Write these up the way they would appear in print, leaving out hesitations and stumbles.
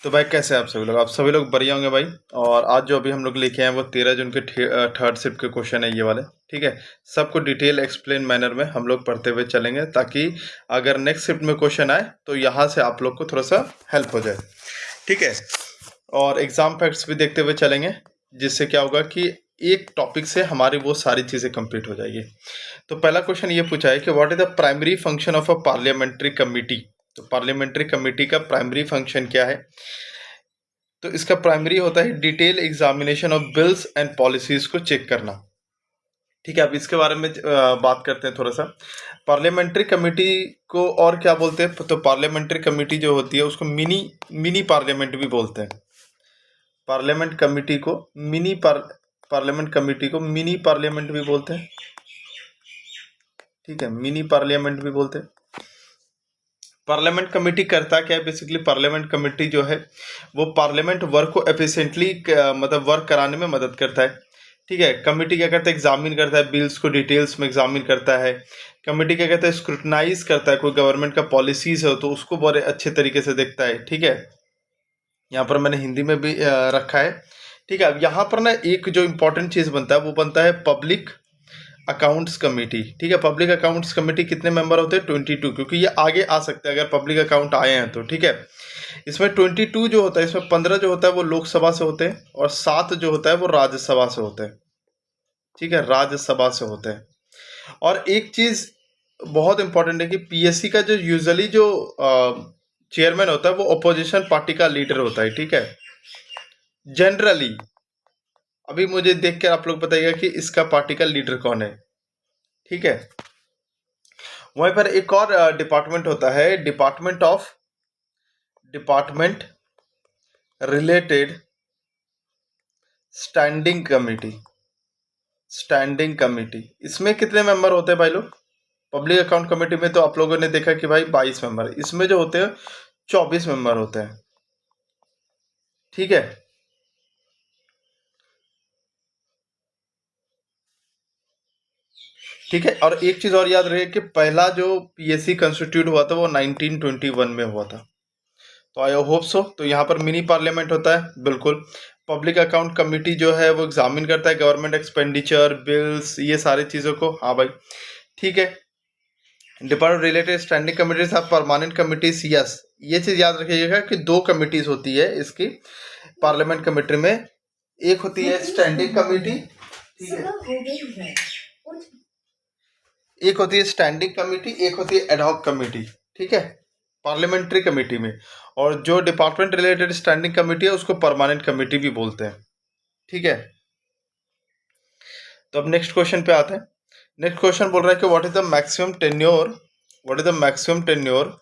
तो भाई कैसे हैं आप सभी लोग बढ़िया होंगे भाई। और आज जो अभी हम लोग लेके आए हैं वो 13 जून के थर्ड शिफ्ट के क्वेश्चन है ये वाले। ठीक है, सबको डिटेल एक्सप्लेन मैनर में हम लोग पढ़ते हुए चलेंगे ताकि अगर नेक्स्ट शिफ्ट में क्वेश्चन आए तो यहाँ से आप लोग को थोड़ा सा हेल्प हो जाए। ठीक है, और एग्जाम फैक्ट्स भी देखते हुए चलेंगे जिससे क्या होगा कि एक टॉपिक से हमारी वो सारी चीज़ें कंप्लीट हो जाएगी। तो पहला क्वेश्चन ये पूछा है कि what is the primary function of a parliamentary committee. तो पार्लियामेंट्री कमिटी का प्राइमरी फंक्शन क्या है? तो इसका प्राइमरी होता है detail examination of bills and policies को चेक करना। ठीक है, अब इसके बारे में बात करते हैं थोड़ा सा। पार्लियामेंट्री कमेटी को और क्या बोलते हैं? तो पार्लियामेंट्री कमेटी जो होती है उसको मिनी मिनी पार्लियामेंट भी बोलते हैं। पार्लियामेंट कमेटी को पार्लियामेंट कमेटी को मिनी पार्लियामेंट भी बोलते हैं। ठीक है, मिनी पार्लियामेंट भी बोलते हैं। पार्लियामेंट कमेटी करता क्या है? बेसिकली पार्लियामेंट कमेटी जो है वो पार्लियामेंट वर्क को एफिशिएंटली मतलब वर्क कराने में मदद करता है। ठीक है, कमेटी क्या करता है? एग्जामिन करता है बिल्स को, डिटेल्स में एग्जामिन करता है। कमेटी क्या करता है? स्क्रूटनाइज करता है, कोई गवर्नमेंट का पॉलिसीज है तो उसको बड़े अच्छे तरीके से देखता है। ठीक है, यहाँ पर मैंने हिंदी में भी रखा है। ठीक है, अब यहाँ पर ना एक जो इम्पोर्टेंट चीज़ बनता है वो बनता है पब्लिक अकाउंट्स कमेटी। ठीक है, पब्लिक अकाउंट्स कमेटी कितने मेंबर होते हैं? 22, क्योंकि ये आगे आ सकते हैं अगर पब्लिक अकाउंट आए हैं तो। ठीक है, इसमें 22 जो होता है, इसमें 15 जो होता है वो लोकसभा से होते हैं और 7 जो होता है वो राज्यसभा से होते हैं। ठीक है, राज्यसभा से होते हैं। और एक चीज बहुत इंपॉर्टेंट है कि पीएससी का जो यूजुअली जो चेयरमैन होता है वो अपोजिशन पार्टी का लीडर होता है। ठीक है, जनरली। अभी मुझे देख कर आप लोग बताइएगा कि इसका पार्टी का लीडर कौन है। ठीक है, वहीं पर एक और डिपार्टमेंट होता है, department related standing committee. Standing committee, इसमें कितने मेंबर होते हैं भाई लोग? पब्लिक अकाउंट कमेटी में तो आप लोगों ने देखा कि भाई 22 मेंबर, इसमें जो होते हैं 24 मेंबर होते हैं। ठीक है, ठीक है, और एक चीज और याद रहे कि पहला जो पीएससी कंस्टिट्यूट हुआ था वो 1921 में हुआ था। तो आई होप सो। तो यहाँ पर मिनी पार्लियामेंट होता है, बिल्कुल। पब्लिक अकाउंट कमेटी जो है वो एग्जामिन करता है गवर्नमेंट एक्सपेंडिचर, बिल्स, ये सारी चीज़ों को। हाँ भाई, ठीक है। Department related standing committees of permanent committees, yes. ये चीज़ याद रखिएगा कि 2 कमिटीज होती है इसकी पार्लियामेंट कमेटी में। एक होती है स्टैंडिंग कमेटी, ठीक है, एक होती है स्टैंडिंग कमेटी, एक होती है एडहॉक कमेटी। ठीक है, पार्लियामेंट्री कमेटी में। और जो डिपार्टमेंट रिलेटेड स्टैंडिंग कमेटी है उसको परमानेंट कमेटी भी बोलते हैं। ठीक है, तो अब नेक्स्ट क्वेश्चन पे आते हैं। नेक्स्ट क्वेश्चन बोल रहा है कि what is the maximum tenure, what is the maximum tenure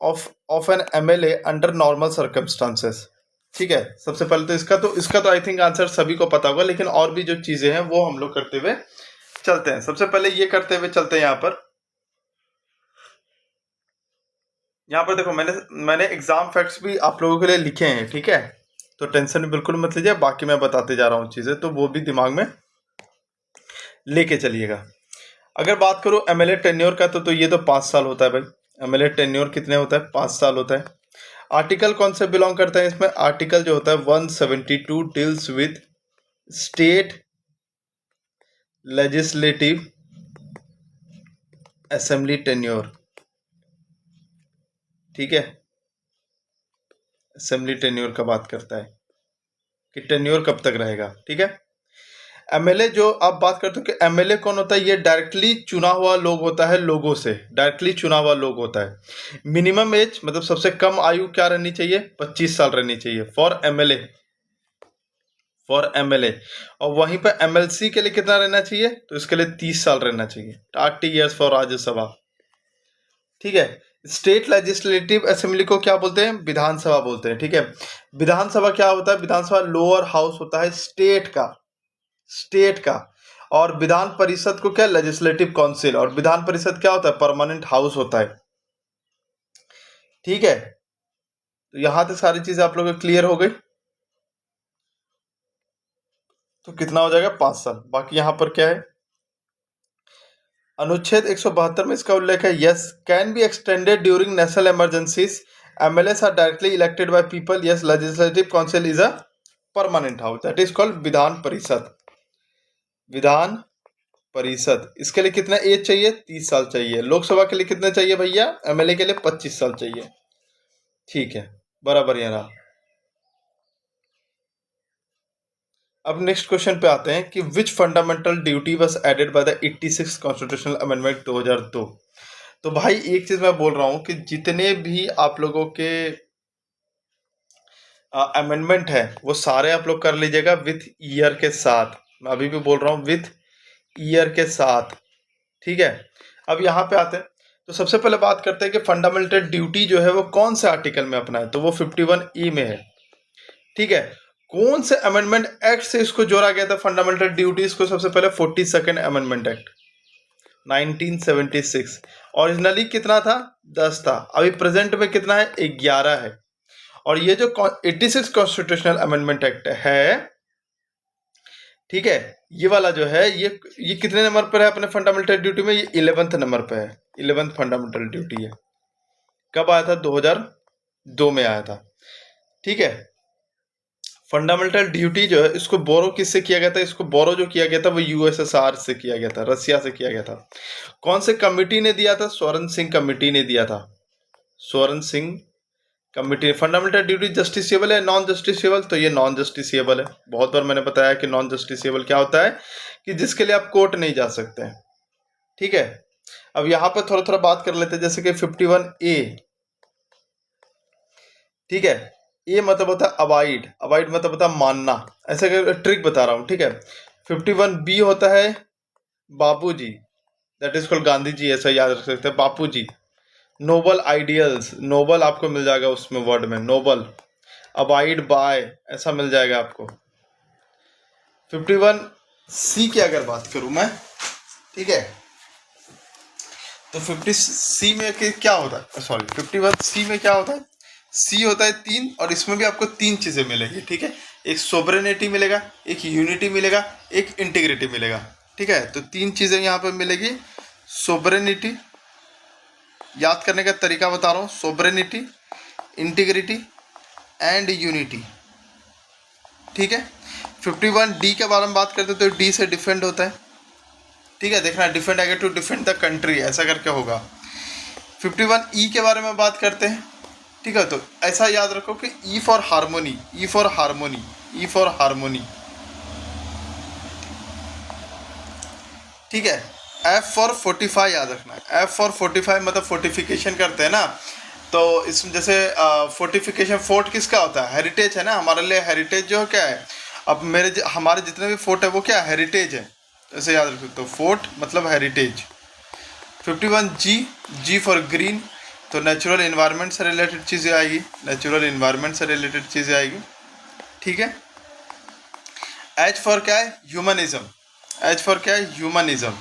of N MLA under normal circumstances. ठीक है, सबसे पहले तो इसका तो आई थिंक आंसर सभी को पता होगा, लेकिन और भी जो चीजें हैं वो हम लोग करते हुए चलते हैं। सबसे पहले ये करते हुए चलते हैं। यहाँ पर देखो, मैंने एग्जाम फैक्ट्स भी आप लोगों के लिए लिखे हैं। ठीक है, तो टेंशन बिल्कुल मत लीजिए, बाकी मैं बताते जा रहा हूँ चीजें, तो वो भी दिमाग में लेके चलिएगा। अगर बात करूँ एमएलए टेन्योर का तो ये तो 5 साल होता है भाई। एमएलए टेन्योर कितने होता है? 5 साल होता है। आर्टिकल कौन से बिलोंग करता है इसमें? आर्टिकल जो होता है 172 deals with state legislative assembly tenure. ठीक है, असेंबली टेन्योर का बात करता है कि टेन्योर कब तक रहेगा। ठीक है, एमएलए जो आप बात करते हो कि एमएलए कौन होता है, ये डायरेक्टली चुना हुआ लोग होता है, लोगों से डायरेक्टली चुना हुआ लोग होता है। मिनिमम एज मतलब सबसे कम आयु क्या रहनी चाहिए? 25 साल रहनी चाहिए फॉर एमएलए, और वहीं पर एमएलसी के लिए कितना रहना चाहिए? तो इसके लिए 30 साल रहना चाहिए। 30 ईयर्स फॉर राज्यसभा। ठीक है, स्टेट लेजिस्लेटिव असेंबली को क्या बोलते हैं? विधानसभा बोलते हैं। ठीक है, विधानसभा क्या होता है? विधानसभा लोअर हाउस होता है स्टेट का। और विधान परिषद को क्या? Legislative council. और विधान परिषद क्या होता है? परमानेंट हाउस होता है। ठीक है, तो यहां तक सारी चीजें आप लोगों को क्लियर हो गई। तो कितना हो जाएगा? 5 साल। बाकी यहां पर क्या है? अनुच्छेद 172 में इसका उल्लेख है, yes can be extended during national emergencies MLAs are directly elected by people. Yes, legislative council is a permanent house. That is called Vidhan Parishad. Vidhan Parishad. इसके लिए कितना एज चाहिए? 30 साल चाहिए. लोकसभा के लिए कितने चाहिए भैया? MLA के लिए 25 साल चाहिए. ठीक है, बराबर ये रहा. अब नेक्स्ट क्वेश्चन पे आते हैं कि which fundamental duty was added by the 86 constitutional amendment 2002. तो भाई एक चीज मैं बोल रहा हूं कि जितने भी आप लोगों के अमेंडमेंट है वो सारे आप लोग कर लीजिएगा विथ ईयर के साथ. मैं अभी भी बोल रहा हूँ विथ ईयर के साथ. ठीक है, अब यहाँ पे आते हैं. तो सबसे पहले बात करते हैं कि फंडामेंटल ड्यूटी जो है वो कौन से आर्टिकल में अपना है. तो वो 51E में है. ठीक है, कौन से अमेंडमेंट एक्ट से इसको जोड़ा गया था फंडामेंटल ड्यूटीज को? सबसे पहले 42nd अमेंडमेंट एक्ट 1976. ओरिजिनली कितना था? 10 था. अभी प्रेजेंट में कितना है? 11 है. और ये जो 86 कॉन्स्टिट्यूशनल अमेंडमेंट एक्ट है, ठीक है, ये वाला जो है ये कितने नंबर पर है अपने फंडामेंटल ड्यूटी में? ये 11th नंबर पे है. 11th फंडामेंटल ड्यूटी है. कब आया था? 2002 में आया था. ठीक है, फंडामेंटल ड्यूटी जो है इसको बोरो किससे किया गया था? इसको बोरो जो किया गया था वो USSR से किया गया था, रसिया से किया गया था. कौन से कमिटी ने दिया था? स्वर्ण सिंह कमिटी ने दिया था. स्वर्ण Singh committee. Fundamental duty justiciable है, नॉन जस्टिसेबल? तो ये नॉन जस्टिसेबल है. बहुत बार मैंने बताया कि नॉन जस्टिसेबल क्या होता है, कि जिसके लिए आप कोर्ट नहीं जा सकते हैं. ठीक है, अब यहां पर थोड़ा थोड़ा बात कर लेते हैं. जैसे कि 51A, ठीक है, ये मतलब होता है अबाइड. अबाइड मतलब होता है मानना. ऐसे ट्रिक बता रहा हूं. ठीक है, 51B होता है बापूजी. That is called Gandhi ji. ऐसा याद रख सकते हैं, बापूजी. नोबल आइडियल्स, नोबल आपको मिल जाएगा उसमें वर्ड में, नोबल. अबाइड बाय ऐसा मिल जाएगा आपको. 51C की अगर बात करूं मैं, ठीक है, तो 50C में क्या होता है? सॉरी, 51C में क्या होता है? C होता है 3, और इसमें भी आपको 3 चीजें मिलेगी. ठीक है, एक सोवरेनिटी मिलेगा, एक यूनिटी मिलेगा, एक इंटीग्रिटी मिलेगा. ठीक है, तो 3 चीजें यहाँ पर मिलेगी. सोवरेनिटी, याद करने का तरीका बता रहा हूँ, सोवरेनिटी, इंटीग्रिटी एंड यूनिटी. ठीक है, 51D के बारे में बात करते हैं तो D से डिफेंड होता है. ठीक है, देखना डिफेंड आएगा टू डिफेंड द कंट्री, ऐसा करके होगा. 51E के बारे में बात करते हैं. ठीक है, तो ऐसा याद रखो कि E for harmony, E for harmony, E for harmony. ठीक है, F फॉर फोर्टिफाई याद रखना है. F फॉर फोर्टिफाई मतलब फोर्टिफिकेशन करते हैं ना. तो इसमें जैसे फोर्टिफिकेशन, फोर्ट किसका होता है? हेरिटेज है ना. हमारे लिए हेरिटेज जो है क्या है? अब हमारे जितने भी फोर्ट है वो क्या? हेरिटेज है. ऐसे याद रख सकते हो, फोर्ट मतलब heritage. 51G, G for green, तो नेचुरल इन्वायरमेंट से रिलेटेड चीज़ें आएगी. नेचुरल इन्वायरमेंट से रिलेटेड चीज़ें आएगी. ठीक है, H फॉर क्या है? ह्यूमनिज्म. H फॉर क्या है? ह्यूमनिज्म.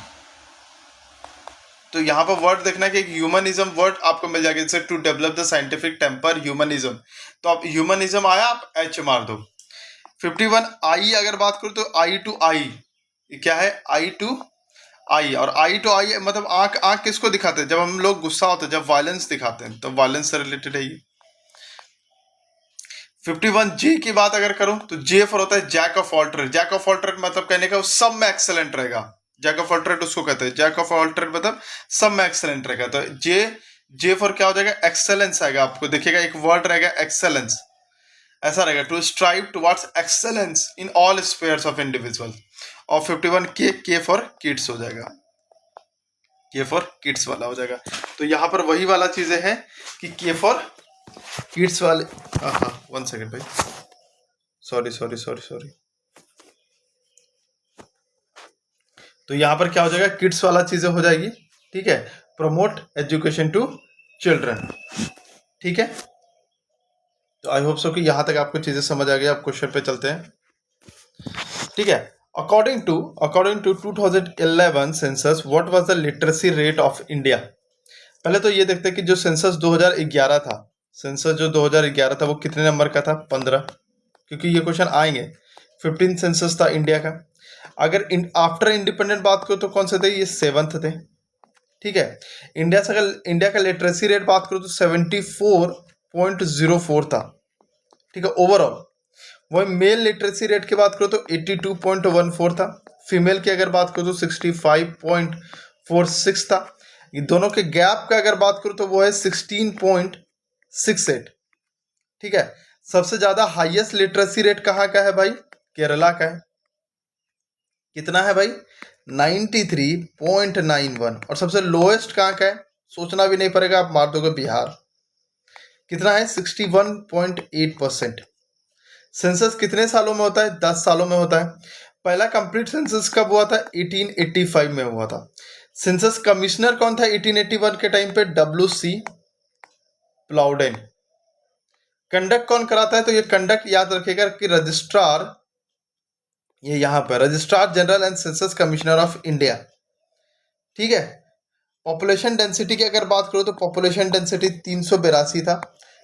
तो यहाँ पर वर्ड देखना कि ह्यूमनिज्म वर्ड आपको मिल जाएगा. जैसे to develop the scientific temper, humanism. तो आप ह्यूमनिज्म आया, आप H मार दो. 51I अगर बात करूँ तो I to I क्या है? I to I. और I to I मतलब आंख किसको दिखाते हैं? जब हम लोग गुस्सा होते हैं, जब वायलेंस दिखाते हैं, तो वायलेंस से रिलेटेड है ये. 51J की बात अगर करूं तो J फॉर होता है jack of all trade. Jack of all trade मतलब कहने का सब में एक्सेलेंट रहेगा. जैक ऑफ ऑल ट्रेड उसको कहते हैं. जैक ऑफ ऑल ट्रेड मतलब सब में एक्सेलेंट रहेगा. तो J फॉर क्या हो जाएगा? एक्सेलेंस आएगा. आपको देखिएगा एक वर्ड रहेगा एक्सेलेंस, ऐसा रहेगा, to strive towards excellence in all spheres of individual. और 51K फॉर किड्स हो जाएगा. K फॉर किड्स वाला हो जाएगा. तो यहाँ पर वही वाला चीजें हैं कि K फॉर किड्स वाले. हाँ, 1 सेकेंड भाई, सॉरी. तो यहाँ पर क्या हो जाएगा? किड्स वाला चीजें हो जाएगी. ठीक है, प्रमोट एजुकेशन टू चिल्ड्रन. ठीक है, तो आई होप सो कि यहाँ तक आपको चीजें समझ आ गई. आप क्वेश्चन पे चलते हैं. ठीक है, according to 2011 census, what was the literacy rate of India? पहले तो ये देखते हैं कि जो सेंसस 2011 था, सेंसस जो 2011 था वो कितने नंबर का था? 15, क्योंकि ये क्वेश्चन आएंगे. 15 सेंसस था इंडिया का. अगर आफ्टर इंडिपेंडेंट बात करो तो कौन से थे? ये 7th थे. ठीक है, इंडिया का लिटरेसी रेट बात करो तो 74 82.04 था, ठीक है, ओवरऑल। वही मेल लिटरेसी रेट की बात करो तो 82.14 था, फीमेल की अगर बात करो तो 65.46 था। ये दोनों के गैप का अगर बात करो तो वो है 16.68, ठीक है। सबसे ज्यादा हाईएस्ट लिटरेसी रेट कहाँ का है भाई? केरला का है। कितना है भाई? 93.91। और सबसे लोएस्ट कहाँ का है? सोचना भी नहीं पड़ेगा, आप मार दोगे, बिहार। कितना है? 61.8%। सेंसस कितने सालों में होता है? 10 सालों में होता है। पहला कंप्लीट सेंसस कब हुआ था? 1885 में हुआ था। सेंसस कमिश्नर कौन था 1881 के टाइम पे? WC प्लाउडेन। कंडक्ट कौन कराता है? तो ये कंडक्ट याद रखिएगा कि रजिस्ट्रार, ये यहां पर registrar general and census commissioner of India, ठीक है। पॉपुलेशन डेंसिटी की अगर बात करो तो पॉपुलेशन डेंसिटी 382 था।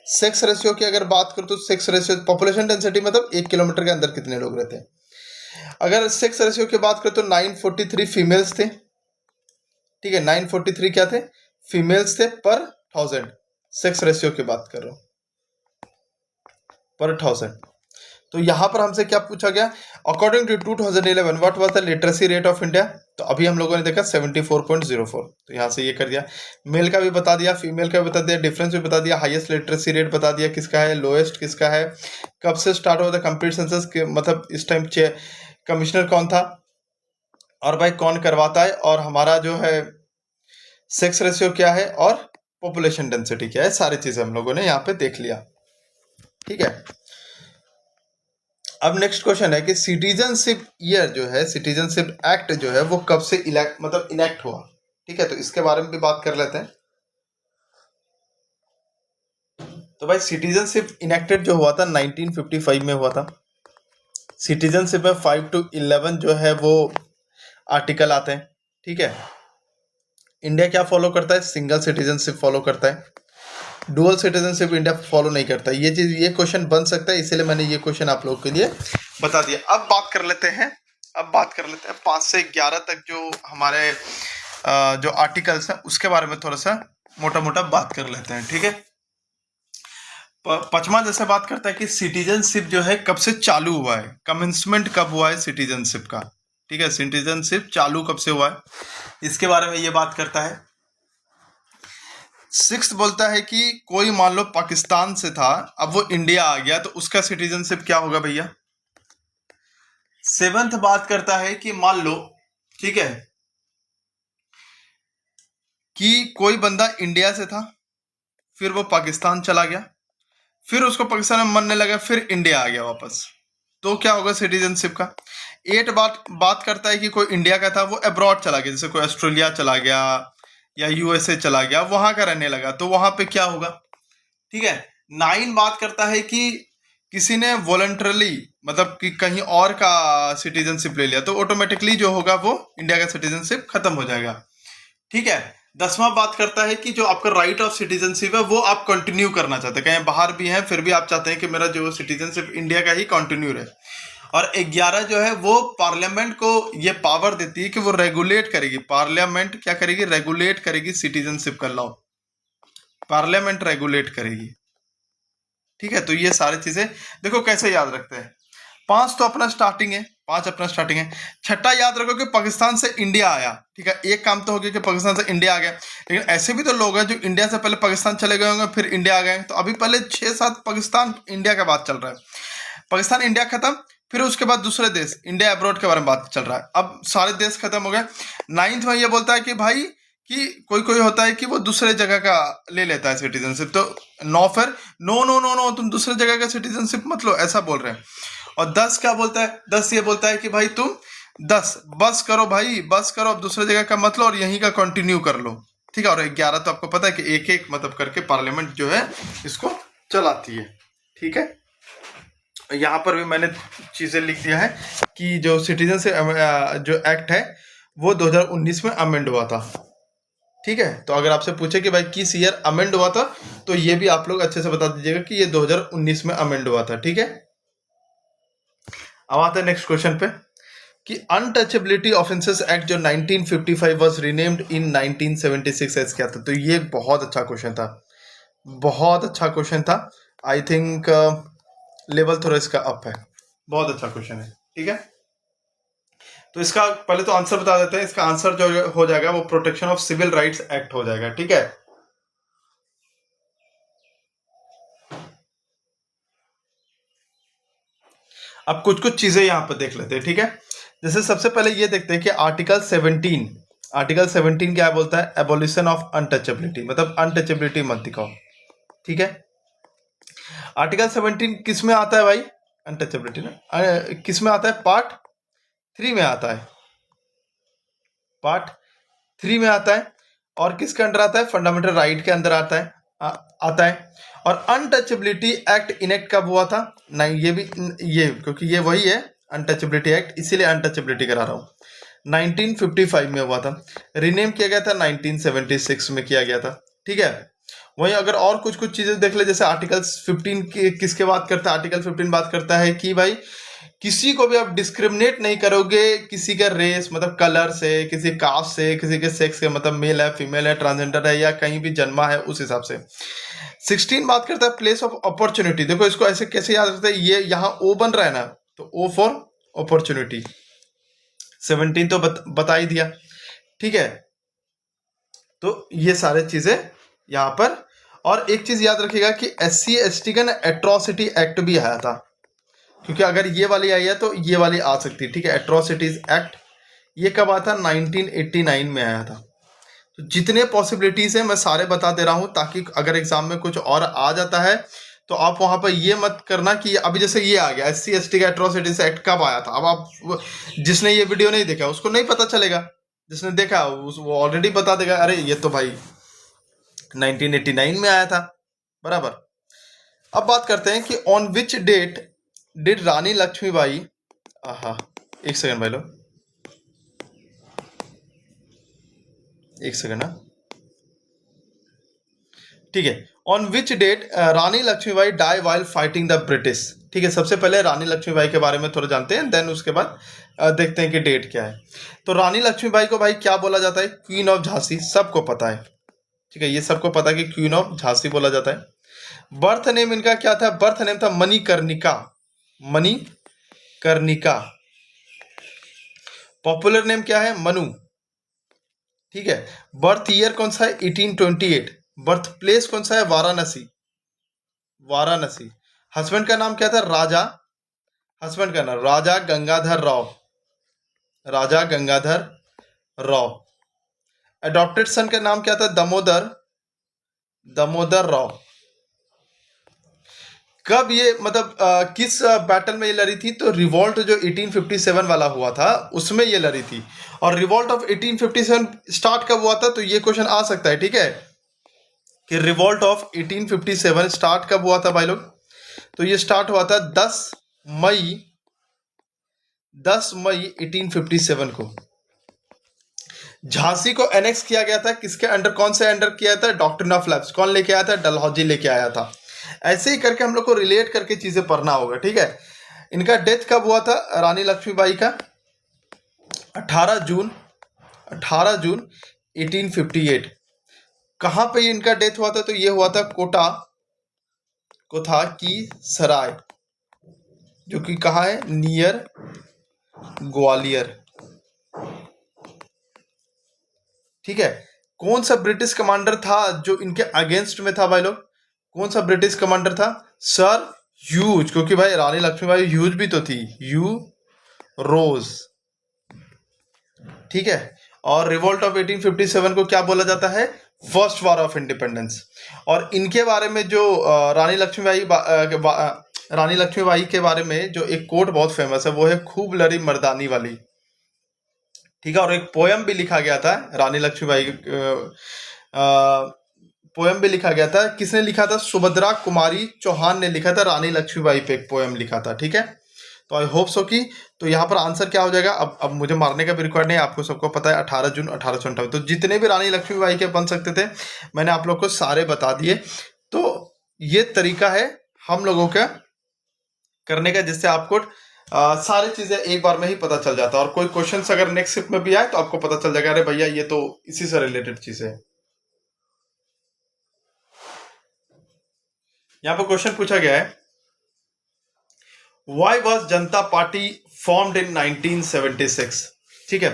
सेक्स रेशियो की अगर बात करो तो सेक्स रेशियो, पॉपुलेशन डेंसिटी मतलब 1 किलोमीटर के अंदर कितने लोग रहते हैं। अगर सेक्स रेशियो की बात करें तो 943 फीमेल्स थे, ठीक है, 943 क्या थे? फीमेल्स थे पर 1000। सेक्स रेशियो की बात कर रहा हूं, पर 1000। तो यहां पर हमसे क्या पूछा गया? According to 2011 what was the literacy rate of India? तो अभी हम लोगों ने देखा 74.04, तो यहां से ये कर दिया। मेल का भी बता दिया, फीमेल का भी बता दिया, डिफरेंस भी बता दिया, हाईएस्ट लिटरेसी रेट बता दिया किसका है, लोएस्ट किसका है, कब से स्टार्ट हुआ था कंप्लीट सेंसस, मतलब इस टाइम कमिश्नर कौन था, और भाई कौन करवाता है, और हमारा जो है सेक्स रेशियो क्या है, और पॉपुलेशन डेंसिटी क्या है। सारी चीजें हम लोगों ने यहाँ पे देख लिया, ठीक है। अब नेक्स्ट क्वेश्चन है कि सिटीजनशिप ईयर जो है, सिटीजनशिप एक्ट जो है वो कब से इनेक्ट हुआ, ठीक है। तो इसके बारे में भी बात कर लेते हैं। तो भाई सिटीजनशिप इनेक्टेड जो हुआ था 1955 में हुआ था। सिटीजनशिप में 5 to 11 जो है वो आर्टिकल आते हैं, ठीक है। इंडिया क्या फॉलो करता है? सिंगल सिटीजनशिप फॉलो करता है। डुअल सिटीजनशिप इंडिया फॉलो नहीं करता। ये चीज, ये क्वेश्चन बन सकता है, इसीलिए मैंने ये क्वेश्चन आप लोगों के लिए बता दिया। अब बात कर लेते हैं 5 से 11 तक जो हमारे जो आर्टिकल्स हैं उसके बारे में थोड़ा सा मोटा मोटा बात कर लेते हैं, ठीक है। पचमा जैसे बात करता है कि सिटीजनशिप जो है कब से चालू हुआ है, कमेंसमेंट कब हुआ है सिटीजनशिप का, ठीक है। सिटीजनशिप चालू कब से हुआ है, इसके बारे में ये बात करता है। 6 बोलता है कि कोई मान लो पाकिस्तान से था, अब वो इंडिया आ गया, तो उसका सिटीजनशिप क्या होगा भैया। 7 बात करता है कि मान लो, ठीक है, कि कोई बंदा इंडिया से था, फिर वो पाकिस्तान चला गया, फिर उसको पाकिस्तान में मरने लगा, फिर इंडिया आ गया वापस, तो क्या होगा सिटीजनशिप का। 8 बात करता है कि कोई इंडिया का था, वो अब्रॉड चला गया, जैसे कोई ऑस्ट्रेलिया चला गया या यूएसए चला गया, वहां का रहने लगा, तो वहां पे क्या होगा, ठीक है। 9 बात करता है कि किसी ने वॉलंटरली, मतलब कि कहीं और का सिटीजनशिप ले लिया, तो ऑटोमेटिकली जो होगा वो इंडिया का सिटीजनशिप खत्म हो जाएगा, ठीक है। 10वां बात करता है कि जो आपका राइट ऑफ सिटीजनशिप है वो आप कंटिन्यू करना चाहते हैं, कहीं बाहर भी हैं फिर भी आप चाहते हैं कि मेरा जो सिटीजनशिप इंडिया का ही कंटिन्यू रहे। और 11 जो है वो पार्लियामेंट को ये पावर देती है कि वो रेगुलेट करेगी, पार्लियामेंट क्या करेगी, रेगुलेट करेगी सिटीजनशिप का लॉ, पार्लियामेंट रेगुलेट करेगी, ठीक है। तो ये सारी चीजें देखो कैसे याद रखते हैं। 5 तो अपना स्टार्टिंग है, 5 अपना स्टार्टिंग है। 6 याद रखो कि पाकिस्तान से इंडिया आया, ठीक है। एक काम तो हो गया कि पाकिस्तान से इंडिया आ गया, लेकिन ऐसे भी तो लोग हैं जो इंडिया से पहले पाकिस्तान चले गए होंगे फिर इंडिया आ गए, तो अभी पहले 6-7 पाकिस्तान इंडिया का बात चल रहा है, पाकिस्तान इंडिया खत्म, फिर उसके बाद दूसरे देश इंडिया अब्रॉड के बारे में बात चल रहा है, अब सारे देश खत्म हो गए। 9th में ये बोलता है कि भाई कि कोई होता है कि वो दूसरे जगह का ले लेता है सिटीजनशिप, तो फिर नो तुम दूसरे जगह का सिटीजनशिप मत लो, ऐसा बोल रहे हैं। और 10 क्या बोलता है, 10 ये बोलता है कि भाई तुम 10 बस करो भाई, बस करो, अब दूसरे जगह का मत लो और यहीं का कंटिन्यू कर लो, ठीक है। और 11 तो आपको पता है कि एक एक मतलब करके पार्लियामेंट जो है इसको चलाती है, ठीक है। यहाँ पर भी मैंने चीजें लिख दिया है कि जो सिटीजनशिप जो एक्ट है वो 2019 में अमेंड हुआ था, ठीक है। तो अगर आपसे पूछे कि भाई किस ईयर अमेंड हुआ था, तो ये भी आप लोग अच्छे से बता दीजिएगा कि ये 2019 में अमेंड हुआ था, ठीक है। अब आते हैं नेक्स्ट क्वेश्चन पे कि अनटचेबिलिटी ऑफेंसेस एक्ट जो 1955 वाज रीनेम्ड इन 1976 एज क्या था। तो ये बहुत अच्छा क्वेश्चन था, बहुत अच्छा क्वेश्चन था। आई थिंक लेवल थोड़ा इसका अप है। बहुत अच्छा क्वेश्चन है, ठीक है। तो इसका पहले तो आंसर बता देते हैं। इसका आंसर जो हो जाएगा वो protection of civil rights act हो जाएगा, ठीक है। अब कुछ कुछ चीजें यहां पर देख लेते हैं, ठीक है। जैसे सबसे पहले ये देखते हैं कि आर्टिकल 17 क्या बोलता है, एबोलिशन ऑफ अनटचेबिलिटी, मतलब अनटचेबिलिटी मत दिखाओ, ठीक है। आर्टिकल 17 किस में आता है भाई, अनटचेबिलिटी ना, किस में आता है, पार्ट 3 में आता है, पार्ट 3 में आता है। और किसके अंडर आता है, फंडामेंटल राइट के अंदर आता है, आता है। और अनटचेबिलिटी एक्ट इनेक्ट कब हुआ था, नहीं ये भी, ये क्योंकि ये वही है अनटचेबिलिटी एक्ट, इसीलिए अनटचेबिलिटी करा रहा हूँ। 1955 में हुआ था, रीनेम किया गया था 1976 में किया गया था, ठीक है। वहीं अगर और कुछ कुछ चीजें देख ले, जैसे आर्टिकल 15 की किसके बात करता है, आर्टिकल 15 बात करता है कि भाई किसी को भी आप डिस्क्रिमिनेट नहीं करोगे किसी के रेस, मतलब कलर से, किसी कास्ट से, किसी के सेक्स से, मतलब मेल है, फीमेल है, ट्रांसजेंडर है, या कहीं भी जन्मा है, उस हिसाब से। 16 बात करता है प्लेस ऑफ अपॉर्चुनिटी। देखो इसको ऐसे कैसे याद रखते हैं, ये यहाँ ओ बन रहा है ना, तो ओ फॉर अपॉर्चुनिटी। 17 तो बता ही दिया, ठीक है। तो ये सारे चीजें यहाँ पर। और एक चीज याद रखिएगा कि SC/ST का ना एट्रोसिटी एक्ट भी आया था, क्योंकि अगर ये वाली आई है तो ये वाली आ सकती है, ठीक है। एट्रोसिटीज एक्ट ये कब आया था, 1989 में आया था। तो जितने पॉसिबिलिटीज है मैं सारे बता दे रहा हूं, ताकि अगर एग्जाम में कुछ और आ जाता है तो आप वहां पर ये मत करना कि अभी जैसे ये आ गया SC/ST का एट्रोसिटीज एक्ट कब आया था। अब आप जिसने ये वीडियो नहीं देखा उसको नहीं पता चलेगा, जिसने देखा वो ऑलरेडी बता देगा, अरे ये तो भाई 1989 में आया था, बराबर। अब बात करते हैं कि ऑन विच डेट डिड रानी लक्ष्मीबाई, आहा, एक सेकंड भाई लोग, एक सेकंड ना, ठीक है। On which date Rani Lakshmibai die while fighting the British, ठीक है। सबसे पहले रानी लक्ष्मीबाई के बारे में थोड़ा जानते हैं, देन उसके बाद देखते हैं कि डेट क्या है। तो रानी लक्ष्मीबाई को भाई क्या बोला जाता है, क्वीन ऑफ झांसी, सबको पता है, ठीक है। ये सबको पता है कि क्वीन ऑफ झांसी बोला जाता है। बर्थ नेम इनका क्या था, बर्थ नेम था मणिकर्णिका, मणिकर्णिका। पॉपुलर नेम क्या है, मनु, ठीक है। बर्थ ईयर कौन सा है, 1828। बर्थ प्लेस कौन सा है, वाराणसी, वाराणसी। हस्बैंड का नाम क्या था, राजा, हस्बैंड का नाम राजा गंगाधर राव, राजा गंगाधर राव। अडॉप्टेड सन का नाम क्या था, दामोदर, दामोदर राव। कब ये मतलब किस बैटल में ये लड़ी थी, तो रिवॉल्ट जो 1857 वाला हुआ था उसमें ये लड़ी थी। और रिवॉल्ट ऑफ 1857 स्टार्ट कब हुआ था, तो ये क्वेश्चन आ सकता है, ठीक है, कि रिवॉल्ट ऑफ 1857 स्टार्ट कब हुआ था भाई लोग। तो ये स्टार्ट हुआ था 10 मई 1857 को। झांसी को एनेक्स किया गया था किसके अंडर, कौन से अंडर किया था, डॉक्ट्रिन ऑफ लैप्स। कौन लेके आया था, डलहौजी लेके आया था। ऐसे ही करके हम लोग को रिलेट करके चीजें पढ़ना होगा, ठीक है। इनका डेथ कब हुआ था, रानी लक्ष्मीबाई का 18 जून 1858। कहां पे इनका डेथ हुआ था, तो ये हुआ था कोटा कोथा की सराय, जो कि कहाँ है, नियर ग्वालियर, ठीक है। कौन सा ब्रिटिश कमांडर था जो इनके अगेंस्ट में था भाई लोग, कौन सा ब्रिटिश कमांडर था, सर ह्यूज, क्योंकि भाई रानी लक्ष्मीबाई ह्यूज भी तो थी, यू रोज, ठीक है। और रिवोल्ट ऑफ 1857 को क्या बोला जाता है, फर्स्ट वॉर ऑफ इंडिपेंडेंस। और इनके बारे में जो रानी लक्ष्मीबाई के बारे में जो एक कोट बहुत फेमस है, वो है खूब लड़ी मर्दानी वाली, ठीक है। और एक पोयम भी लिखा गया था रानी लक्ष्मीबाई, पोयम भी लिखा गया था, किसने लिखा था, सुभद्रा कुमारी चौहान ने लिखा था, रानी लक्ष्मीबाई पे एक पोयम लिखा था, ठीक है। तो आई होप सो कि, तो यहाँ पर आंसर क्या हो जाएगा, अब मुझे मारने का भी रिकॉर्ड नहीं, आपको सबको पता है 18 जून 1858। तो जितने भी रानी लक्ष्मीबाई के बन सकते थे मैंने आप लोग को सारे बता दिए। तो ये तरीका है हम लोगों का करने का, जिससे आपको सारी चीजें एक बार में ही पता चल जाता है। और कोई क्वेश्चन अगर नेक्स्ट शिफ्ट में भी आए तो आपको पता चल जाएगा, अरे भैया ये तो इसी से रिलेटेड चीज है। यहाँ पर क्वेश्चन पूछा गया है, why was Janata party formed in 1976। ठीक है,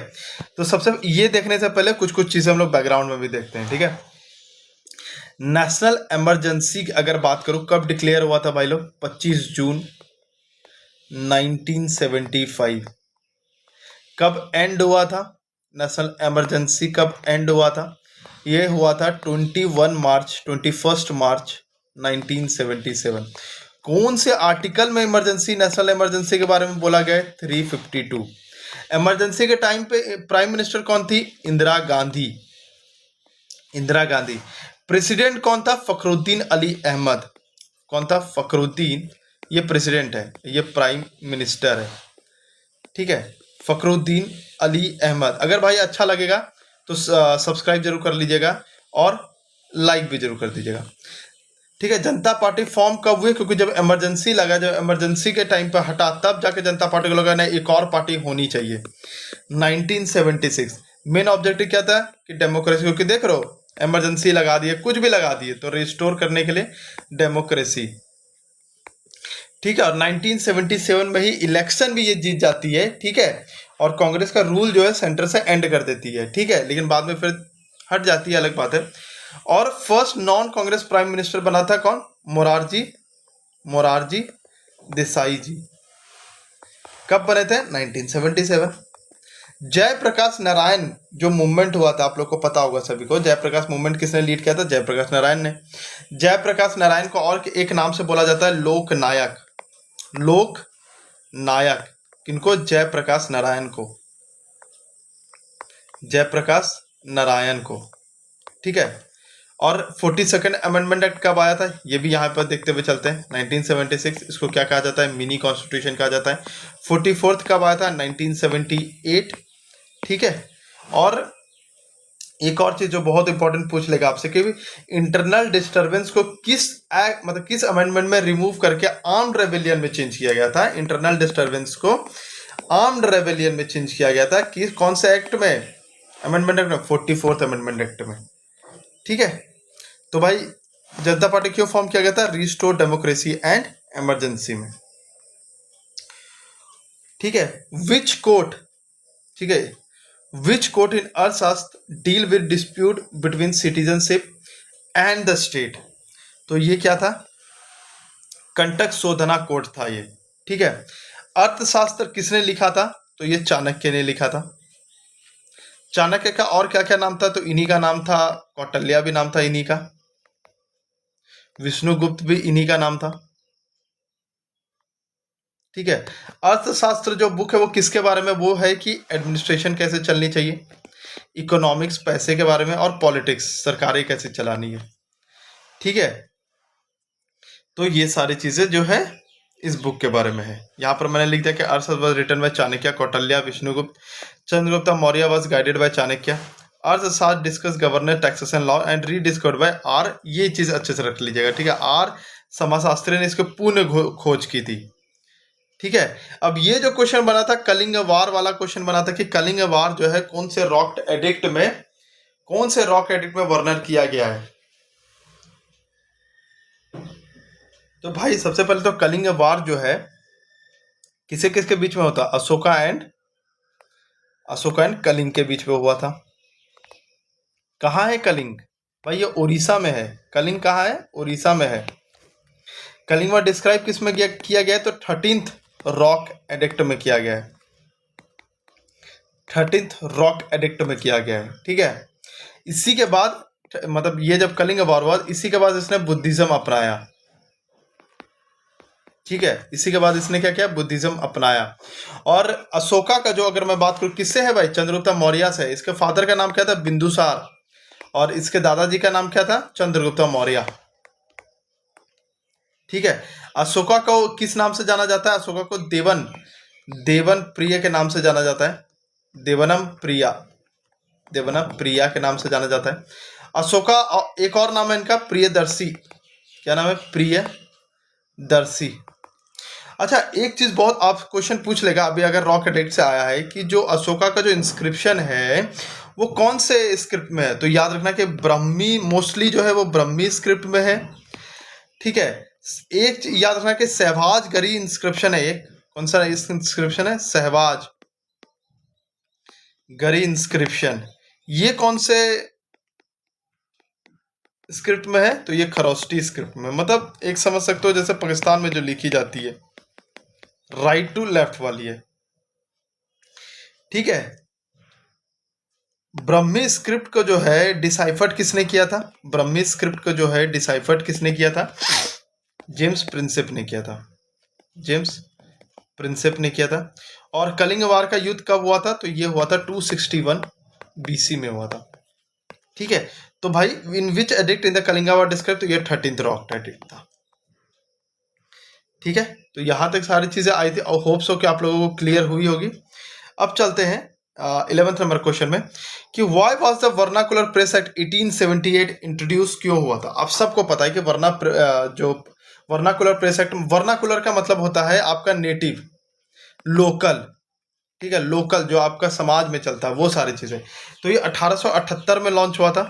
तो सबसे ये देखने से पहले कुछ कुछ चीजें हम लोग बैकग्राउंड में भी देखते हैं। ठीक है, नेशनल इमरजेंसी अगर बात करूं कब डिक्लेयर हुआ था भाई लोग, 25 जून 1975। कब एंड हुआ था नेशनल इमरजेंसी, कब एंड हुआ था? ये हुआ था 21 मार्च 1977। कौन से आर्टिकल में इमरजेंसी, नेशनल इमरजेंसी के बारे में बोला गया है? 352। इमरजेंसी के टाइम पे प्राइम मिनिस्टर कौन थी? इंदिरा गांधी। इंदिरा गांधी। प्रेसिडेंट कौन था? फखरुद्दीन अली अहमद। कौन था? फखरुद्दीन। ये प्रेसिडेंट है, ये प्राइम मिनिस्टर है। ठीक है, फखरुद्दीन अली अहमद। अगर भाई अच्छा लगेगा तो सब्सक्राइब जरूर कर लीजिएगा और लाइक भी जरूर कर दीजिएगा। ठीक है, जनता पार्टी फॉर्म कब हुई? क्योंकि जब इमरजेंसी लगा, जब इमरजेंसी के टाइम पर हटा, तब जाके जनता पार्टी को लगा नहीं एक और पार्टी होनी चाहिए। 1976 मेन ऑब्जेक्टिव क्या था? कि डेमोक्रेसी, क्योंकि देख रहे हो इमरजेंसी लगा दिए, कुछ भी लगा दिए, तो रिस्टोर करने के लिए डेमोक्रेसी। ठीक है, और 1977 में ही इलेक्शन भी ये जीत जाती है। ठीक है, और कांग्रेस का रूल जो है सेंटर से एंड कर देती है। ठीक है, लेकिन बाद में फिर हट जाती है, अलग बात है। और first non Congress prime minister बना था कौन? मोरारजी देसाई जी। कब बने थे? 1977। जयप्रकाश नारायण जो मूवमेंट हुआ था, आप लोग को पता होगा सभी को, जयप्रकाश मूवमेंट किसने लीड किया था? जयप्रकाश नारायण ने। जयप्रकाश नारायण को और एक नाम से बोला जाता है लोक नायक। लोक नायक किनको? जयप्रकाश नारायण को। जयप्रकाश नारायण को। ठीक है, और 42nd अमेंडमेंट एक्ट कब आया था? ये भी यहाँ पर देखते हुए चलते हैं। 1976, इसको क्या कहा जाता है? मिनी कॉन्स्टिट्यूशन कहा जाता है। 44th कब आया था? 1978। ठीक है, और एक और चीज जो बहुत इंपॉर्टेंट पूछ लेगा आपसे कि इंटरनल डिस्टरबेंस को किस एक्ट, मतलब किस अमेंडमेंट में रिमूव करके आर्म्ड रेबेलियन में चेंज किया गया था? इंटरनल डिस्टरबेंस को आर्म्ड रेबेलियन में चेंज किया गया था। किस, कौन से एक्ट में? अमेंडमेंट एक्ट में, 44th अमेंडमेंट एक्ट में। ठीक है, तो भाई जनता पार्टी क्यों फॉर्म किया गया था? रिस्टोर डेमोक्रेसी एंड इमरजेंसी में। ठीक है, विच कोर्ट, ठीक है, विच कोर्ट इन अर्थशास्त्र deal with dispute between citizenship and the state? तो ये क्या था? कंटक शोधना कोर्ट था ये। ठीक है, अर्थशास्त्र किसने लिखा था? तो ये चाणक्य ने लिखा था। चाणक्य का और क्या क्या नाम था? तो इन्हीं का नाम था, कौटिल्य भी नाम था इन्हीं का, विष्णुगुप्त भी इन्हीं का नाम था। ठीक है, अर्थशास्त्र जो बुक है वो किसके बारे में? वो है कि एडमिनिस्ट्रेशन कैसे चलनी चाहिए, इकोनॉमिक्स पैसे के बारे में, और पॉलिटिक्स सरकारें कैसे चलानी है। ठीक है, तो ये सारी चीजें जो है इस बुक के बारे में है। यहाँ पर मैंने लिख दिया कि Arthashastra was written by Chanakya, Kautilya, Vishnugupta, Chandragupta Maurya was guided by Chanakya. Arthashastra discuss governance, taxation, law and rediscovered by R. ये चीज अच्छे से रख लीजिएगा। ठीक है, आर समाजशास्त्री ने इसको पूर्ण खोज की थी। ठीक है, अब ये जो क्वेश्चन बना था कलिंग वार वाला क्वेश्चन बना था कि कलिंग वार जो है कौन से रॉक एडिक्ट में, कौन से रॉक एडिक्ट में वर्णन किया गया है? तो भाई सबसे पहले तो कलिंग वार जो है किसे किसके बीच में होता? अशोका एंड कलिंग के बीच में हुआ था। कहाँ है कलिंग? भाई ये उड़ीसा में है। कलिंग कहाँ है? उड़ीसा में है। कलिंग वार डिस्क्राइब किस में किया गया है? तो 13th रॉक एडिक्ट में किया गया है। 13th रॉक एडिक्ट में किया गया है। ठीक है, इसी के बाद, मतलब ये जब कलिंग वार हुआ, इसी के बाद इसने बुद्धिज्म अपनाया। ठीक है, इसी के बाद इसने क्या किया? बुद्धिज्म अपनाया। और अशोका का जो, अगर मैं बात करूं किससे है भाई? चंद्रगुप्त मौर्य से। इसके फादर का नाम क्या था? बिंदुसार, और इसके दादाजी का नाम क्या था? चंद्रगुप्त मौर्य। ठीक है, अशोका को किस नाम से जाना जाता है? अशोका को देवन प्रिय के नाम से जाना जाता है। देवनम प्रिया के नाम से जाना जाता है। अशोका एक और नाम है इनका, प्रियदर्शी। क्या नाम है? प्रियदर्शी। अच्छा, एक चीज बहुत आप क्वेश्चन पूछ लेगा अभी, अगर रॉक एडिक्ट से आया है, कि जो अशोका का जो इंस्क्रिप्शन है वो कौन से स्क्रिप्ट में है? तो याद रखना कि ब्रह्मी, मोस्टली जो है वो ब्रह्मी स्क्रिप्ट में है। ठीक है, एक याद रखना कि सहवाज गरी इंस्क्रिप्शन है एक, कौन सा इंस्क्रिप्शन है? सहवाज गरी इंस्क्रिप्शन। ये कौन से स्क्रिप्ट में है? तो ये खरोष्टी स्क्रिप्ट में, मतलब एक समझ सकते हो जैसे पाकिस्तान में जो लिखी जाती है राइट टू लेफ्ट वाली है, ठीक है। ब्रह्मी स्क्रिप्ट को जो है डिसाइफर्ड किसने किया था? ब्रह्मी स्क्रिप्ट को जो है डिसाइफर्ड किसने किया था? जेम्स प्रिंसेप ने किया था, जेम्स प्रिंसेप ने किया था। और कलिंग वार का युद्ध कब हुआ था? तो ये हुआ था 261 बीसी में हुआ था, ठीक है। तो भाई in which edict in the Kalinga war describe? तो ये 13th रॉक एडिक्ट था, ठीक है। तो यहां तक सारी चीजें आई थी और होप सो कि आप लोगों को क्लियर हुई होगी। अब चलते हैं 11th नंबर क्वेश्चन में कि why was the vernacular press act 1878 introduce क्यों हुआ था? आप सबको पता है कि जो वर्नाकुलर प्रेस एक्ट, वर्नाकुलर का मतलब होता है आपका नेटिव, लोकल, ठीक है, लोकल जो आपका समाज में चलता है वो सारी चीजें। तो ये 1878 में लॉन्च हुआ था।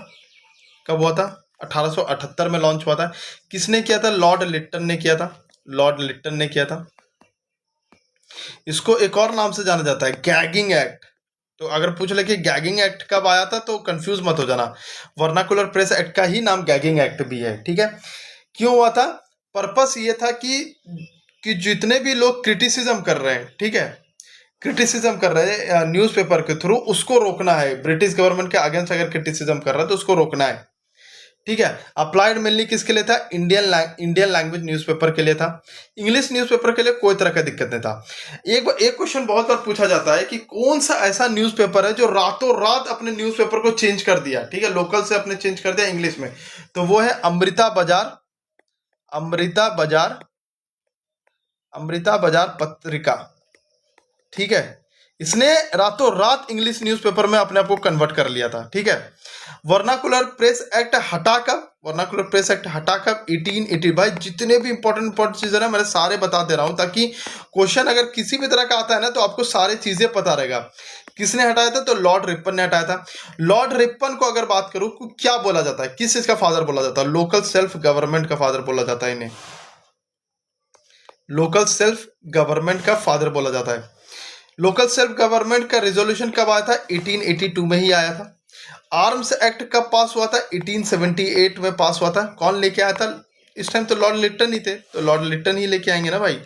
कब हुआ था? 1878 में लॉन्च हुआ था। किसने किया था? लॉर्ड लिट्टन ने किया था, लॉर्ड लिट्टन ने किया था। इसको एक और नाम से जाना जाता है, गैगिंग एक्ट। तो अगर पूछ ले कि गैगिंग एक्ट कब आया था तो कंफ्यूज मत हो जाना, वर्नाकुलर प्रेस एक्ट का ही नाम गैगिंग एक्ट भी है, ठीक है। क्यों हुआ था? पर्पस ये था कि जितने भी लोग क्रिटिसिज्म कर रहे हैं, ठीक है, क्रिटिसिज्म कर रहे हैं न्यूज़पेपर के थ्रू, उसको रोकना है। ब्रिटिश गवर्नमेंट के अगेंस्ट अगर क्रिटिसिज्म कर रहा है तो उसको रोकना है, ठीक है। अप्लाइड मेनली किसके लिए था? इंडियन लैंग्वेज न्यूज़पेपर के लिए था। इंग्लिश न्यूज़पेपर के लिए कोई तरह का दिक्कत नहीं था। एक क्वेश्चन बहुत बार पूछा जाता है कि कौन सा ऐसा न्यूज़पेपर है जो रातों रात अपने न्यूज़पेपर को चेंज कर दिया, ठीक है, लोकल से अपने चेंज कर दिया इंग्लिश में। तो वो है अमृता बाजार, अमृता बाजार, अमृता बाजार पत्रिका, ठीक है। इसने रातों रात इंग्लिश न्यूज़पेपर में अपने आप को कन्वर्ट कर लिया था, ठीक है। वर्नाकुलर प्रेस एक्ट हटा कब? वर्नाकुलर प्रेस एक्ट हटा कब? 1880। भाई जितने भी इंपॉर्टेंट चीजें ना मैंने सारे बता दे रहा हूं ताकि क्वेश्चन अगर किसी भी तरह का आता है ना तो आपको सारी चीजें पता रहेगा। किसने हटाया था? तो लॉर्ड रिपन ने हटाया था। लॉर्ड रिपन को अगर बात करूं तो क्या बोला जाता है, किस चीज का फादर बोला जाता है? लोकल सेल्फ गवर्नमेंट का फादर बोला जाता है इन्हें, लोकल सेल्फ गवर्नमेंट का फादर बोला जाता है। लोकल सेल्फ गवर्नमेंट का रेजोल्यूशन कब आया था? 1882 में ही आया था। आर्म्स एक्ट कब पास हुआ था? 1878 में पास हुआ था। कौन लेके आया था? इस टाइम तो लॉर्ड लिट्टन ही थे, तो लॉर्ड लिट्टन ही लेके आएंगे ना भाई।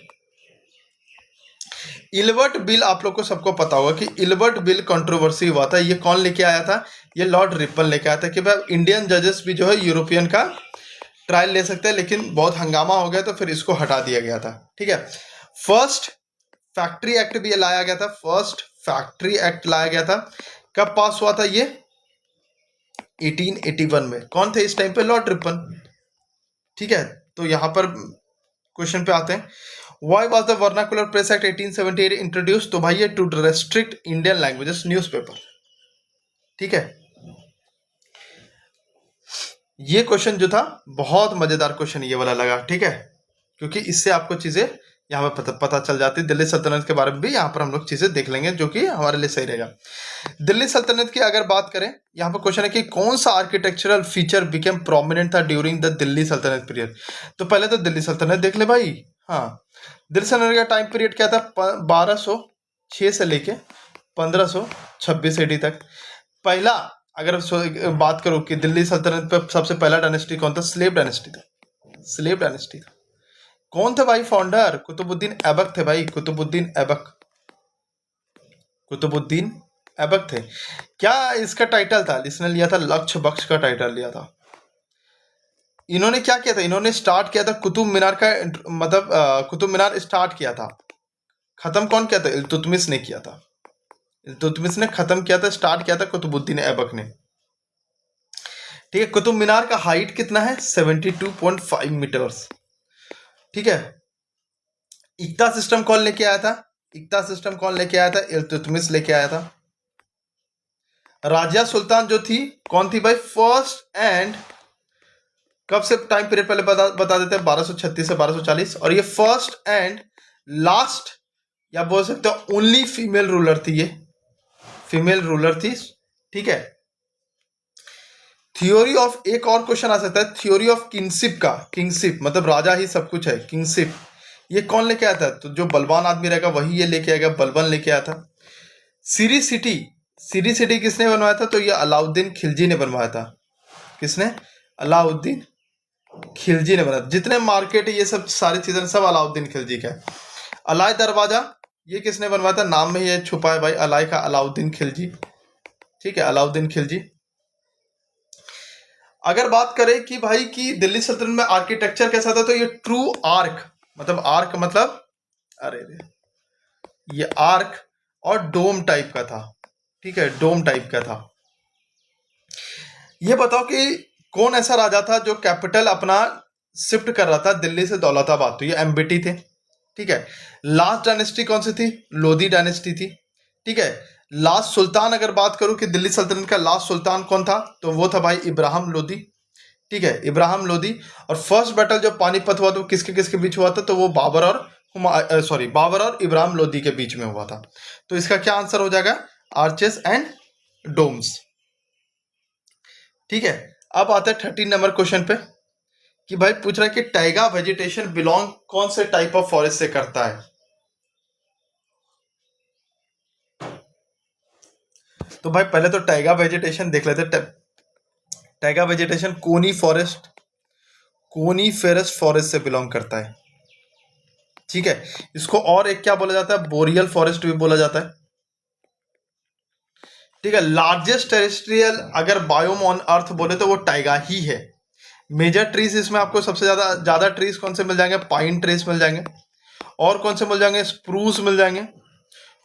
इल्बर्ट बिल आप लोग को सबको पता होगा कि इल्बर्ट बिल कंट्रोवर्सी हुआ था। ये कौन लेके आया था? ये लॉर्ड रिपन लेके आया था कि भाई इंडियन जजेस भी जो है यूरोपियन का ट्रायल ले सकते हैं, लेकिन बहुत हंगामा हो गया तो फिर इसको हटा दिया गया था, ठीक है। फर्स्ट फैक्ट्री एक्ट भी लाया गया था, फर्स्ट फैक्ट्री एक्ट लाया गया था। कब पास हुआ था ये? 1881 में। कौन थे इस टाइम पे? लॉर्ड रिपन, ठीक है। तो यहां पर क्वेश्चन पे आते हैं, why was the vernacular press act 1878 introduce? तो भाई ये to restrict Indian languages newspaper, ठीक है। ये क्वेश्चन जो था बहुत मजेदार क्वेश्चन ये वाला लगा, ठीक है, क्योंकि इससे आपको चीजें यहाँ पे पता चल जाती है। दिल्ली सल्तनत के बारे में भी यहाँ पर हम लोग चीजें देख लेंगे जो कि हमारे लिए सही रहेगा। दिल्ली सल्तनत की अगर बात करें, यहाँ पर क्वेश्चन है कि कौन सा आर्किटेक्चरल फीचर बिकेम प्रोमिनेंट था ड्यूरिंग द दिल्ली सल्तनत पीरियड? तो पहले तो दिल्ली सल्तनत देख ले भाई। हाँ, दिल्ली सल्तनत का टाइम पीरियड क्या था? 1206 से लेके 1526 AD तक। पहला अगर बात करो कि दिल्ली सल्तनत पे सबसे पहला डायनेस्टी कौन था? स्लेव डायनेस्टी था, स्लेव डायनेस्टी था। कौन थे भाई फाउंडर? कुतुबुद्दीन ऐबक थे भाई, कुतुबुद्दीन ऐबक, कुतुबुद्दीन ऐबक थे। क्या इसका टाइटल था? इसने लिया था लक्ष्य बख्श का टाइटल लिया था। इन्होंने क्या किया था? इन्होंने स्टार्ट किया था कुतुब मीनार का, मतलब कुतुब मीनार स्टार्ट किया था। खत्म कौन किया था? इल्तुतमिश ने किया था। इल्तुतमिश ने खत्म किया था, स्टार्ट किया था कुतुबुद्दीन ऐबक ने, ठीक है। कुतुब मीनार का हाइट कितना है? 72.5 मीटर्स, ठीक है। इक्ता सिस्टम कौन लेके आया था? इक्ता सिस्टम कौन लेके आया था? इल्तुतमिश लेके आया था। राजिया सुल्तान जो थी कौन थी भाई? फर्स्ट एंड, कब से टाइम पीरियड पहले बता देते हैं, 1236 से 1240। और ये फर्स्ट एंड लास्ट या बोल सकते हो ओनली फीमेल रूलर थी, ये फीमेल रूलर थी, ठीक है। थ्योरी ऑफ, एक और क्वेश्चन आ सकता है थ्योरी ऑफ किंगशिप का। किंगशिप मतलब राजा ही सब कुछ है, किंगशिप ये कौन लेके आया था? तो जो बलवान आदमी रहेगा वही ये लेके आएगा, बलबन लेके आया था। सीरी सिटी, सीरी सिटी किसने बनवाया था? तो ये अलाउद्दीन खिलजी ने बनवाया था। किसने? अलाउद्दीन खिलजी ने बनाया। जितने मार्केट ये सब सारी चीजें सब अलाउद्दीन खिलजी का है। अलाय दरवाजा ये किसने बनवाया था? नाम में ये छुपा है भाई, अलाय का, अलाउद्दीन खिलजी। ठीक है, अलाउद्दीन खिलजी। अगर बात करें कि भाई कि दिल्ली सल्तनत में आर्किटेक्चर कैसा था, तो ये ट्रू आर्क, मतलब आर्क मतलब अरे रे, ये आर्क और डोम टाइप का था। ठीक है, डोम टाइप का था। ये बताओ कि कौन ऐसा राजा था जो कैपिटल अपना शिफ्ट कर रहा था दिल्ली से दौलताबाद? तो ये एमबीटी थे। ठीक है, लास्ट डायनेस्टी कौन सी थी? लोधी डायनेस्टी थी। ठीक है, लास्ट सुल्तान अगर बात करूं कि दिल्ली सल्तनत का लास्ट सुल्तान कौन था, तो वो था भाई इब्राहिम लोधी। ठीक है, इब्राहिम लोधी। और फर्स्ट बैटल जो पानीपत हुआ तो किसके किसके बीच हुआ था? तो वो बाबर और बाबर और इब्राहिम लोधी के बीच में हुआ था। तो इसका क्या आंसर हो जाएगा? Arches and domes. ठीक है, अब आता है 13 नंबर क्वेश्चन पे कि भाई पूछ रहा है कि टाइगा वेजिटेशन बिलोंग कौन से टाइप ऑफ फॉरेस्ट से करता है? तो भाई पहले तो टाइगा वेजिटेशन देख लेते। टाइगा वेजिटेशन कोनी फॉरेस्ट, कोनीफेरस फॉरेस्ट से बिलोंग करता है। ठीक है, इसको और एक क्या बोला जाता है? बोरियल फॉरेस्ट भी बोला जाता है। ठीक है, लार्जेस्ट टेरेस्ट्रियल अगर बायोम ऑन अर्थ बोले तो वो टाइगा ही है। मेजर ट्रीज इसमें आपको सबसे ज्यादा ज्यादा ट्रीज कौन से मिल जाएंगे? पाइन ट्रीज मिल जाएंगे। और कौन से मिल जाएंगे? स्प्रूस मिल जाएंगे।